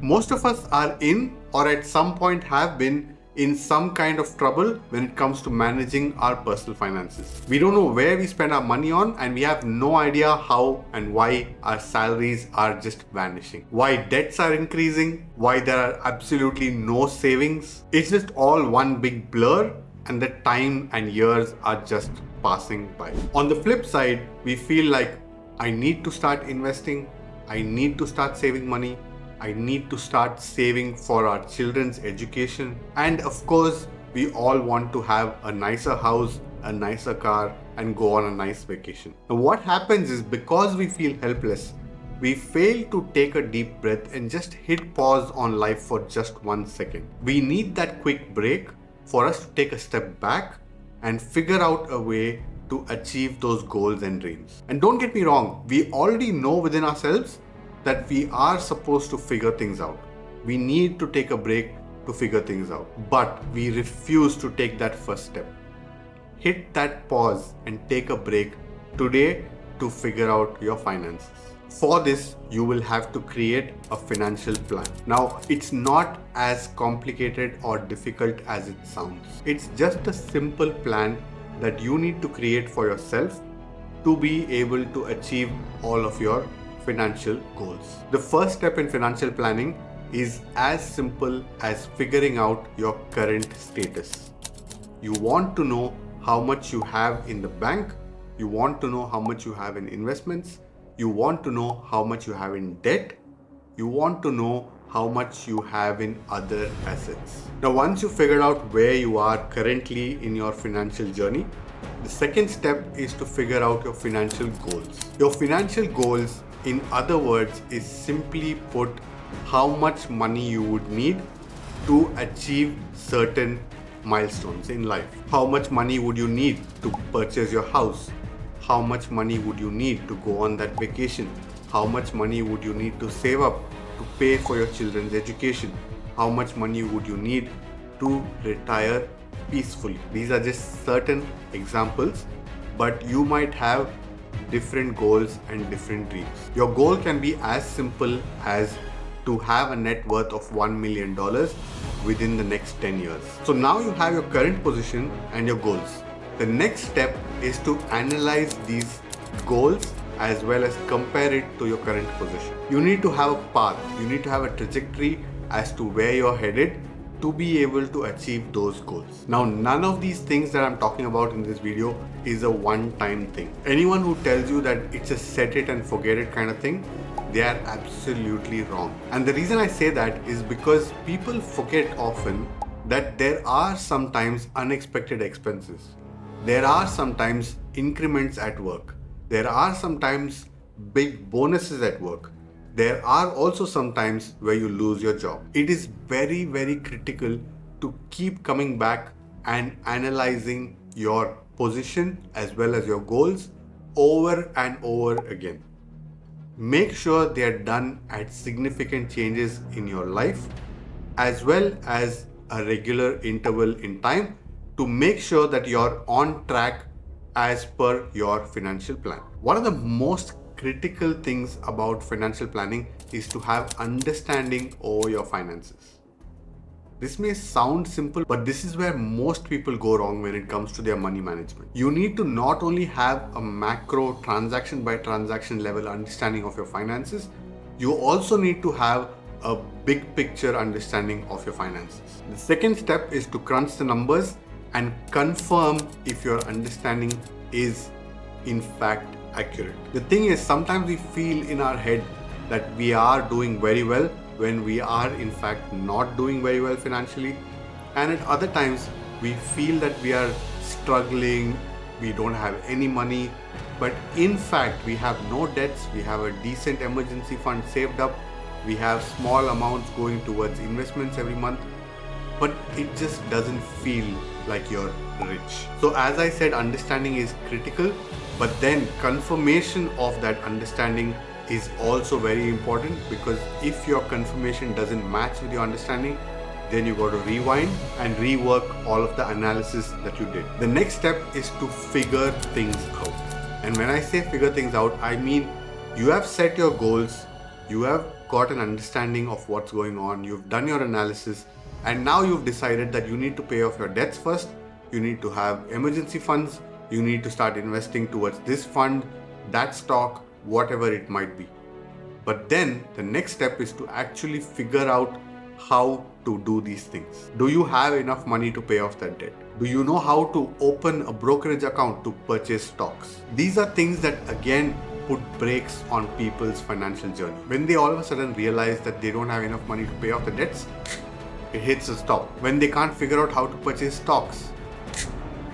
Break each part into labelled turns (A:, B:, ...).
A: Most of us are in or at some point have been in some kind of trouble when it comes to managing our personal finances. We don't know where we spend our money on, and we have no idea how and why our salaries are just vanishing, why debts are increasing, why there are absolutely no savings. It's just all one big blur, and the time and years are just passing by. On the flip side, we feel like I need to start investing, I need to start saving money, I need to start saving for our children's education, and of course, we all want to have a nicer house, a nicer car, and go on a nice vacation. Now, what happens is, because we feel helpless, we fail to take a deep breath and just hit pause on life for just 1 second. We need that quick break for us to take a step back and figure out a way to achieve those goals and dreams. And don't get me wrong, we already know within ourselves that we are supposed to figure things out. We need to take a break to figure things out, but we refuse to take that first step. Hit that pause and take a break today to figure out your finances. For this, you will have to create a financial plan. Now, it's not as complicated or difficult as it sounds. It's just a simple plan that you need to create for yourself to be able to achieve all of your financial goals. The first step in financial planning is as simple as figuring out your current status. You want to know how much you have in the bank, you want to know how much you have in investments, you want to know how much you have in debt, you want to know how much you have in other assets. Now, once you figure out where you are currently in your financial journey, the second step is to figure out your financial goals. Your financial goals, in other words, is simply put how much money you would need to achieve certain milestones in life. How much money would you need to purchase your house? How much money would you need to go on that vacation? How much money would you need to save up to pay for your children's education? How much money would you need to retire peacefully? These are just certain examples, but you might have different goals and different dreams. Your goal can be as simple as to have a net worth of $1 million within the next 10 years. So now you have your current position and your goals. The next step is to analyze these goals as well as compare it to your current position. You need to have a path, you need to have a trajectory as to where you're headed to be able to achieve those goals. Now, none of these things that I'm talking about in this video is a one-time thing. Anyone who tells you that it's a set it and forget it kind of thing, they are absolutely wrong. And the reason I say that is because people forget often that there are sometimes unexpected expenses. There are sometimes increments at work. There are sometimes big bonuses at work. There are also some times where you lose your job. It is very, very critical to keep coming back and analyzing your position as well as your goals over and over again. Make sure they are done at significant changes in your life as well as a regular interval in time to make sure that you're on track as per your financial plan. One of the most critical things about financial planning is to have understanding over your finances. This may sound simple, but this is where most people go wrong when it comes to their money management. You need to not only have a macro transaction by transaction level understanding of your finances, you also need to have a big picture understanding of your finances. The second step is to crunch the numbers and confirm if your understanding is in fact accurate. The thing is, sometimes we feel in our head that we are doing very well when we are in fact not doing very well financially, and at other times we feel that we are struggling, we don't have any money, but in fact we have no debts, we have a decent emergency fund saved up, we have small amounts going towards investments every month, but it just doesn't feel like you're rich. So as I said, understanding is critical, but then confirmation of that understanding is also very important, because if your confirmation doesn't match with your understanding, then you got to rewind and rework all of the analysis that you did. The next step is to figure things out. And when I say figure things out, I mean you have set your goals, You have got an understanding of what's going on, you've done your analysis, and now you've decided that you need to pay off your debts first, you need to have emergency funds, you need to start investing towards this fund, that stock, whatever it might be. But then the next step is to actually figure out how to do these things. Do you have enough money to pay off that debt? Do you know how to open a brokerage account to purchase stocks? These are things that again put brakes on people's financial journey. When they all of a sudden realize that they don't have enough money to pay off the debts, it hits a stop. When they can't figure out how to purchase stocks,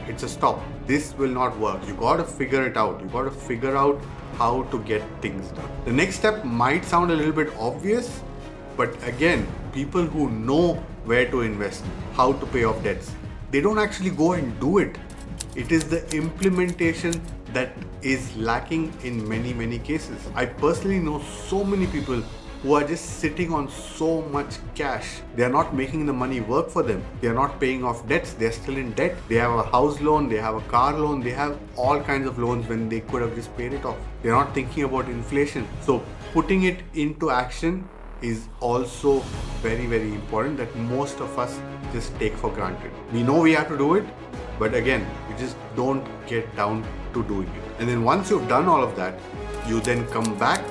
A: it's a stop. This will not work. You got to figure it out. You got to figure out how to get things done. The next step might sound a little bit obvious, but again, people who know where to invest, how to pay off debts, they don't actually go and do it. It is the implementation that is lacking in many cases. I personally know so many people who are just sitting on so much cash. They are not making the money work for them. They are not paying off debts. They are still in debt. They have a house loan, they have a car loan, they have all kinds of loans when they could have just paid it off. They are not thinking about inflation. So putting it into action is also very important, that most of us just take for granted. We know we have to do it, but again, we just don't get down to doing it. And then once you've done all of that, you then come back,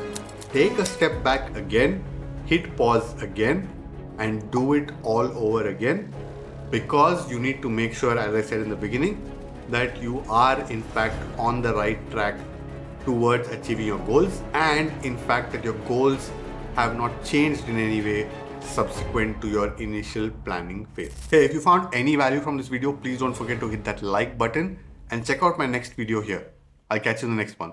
A: take a step back again, hit pause again, and do it all over again, because you need to make sure, as I said in the beginning, that you are in fact on the right track towards achieving your goals, and in fact that your goals have not changed in any way subsequent to your initial planning phase. Hey, if you found any value from this video, please don't forget to hit that like button and check out my next video here. I'll catch you in the next one.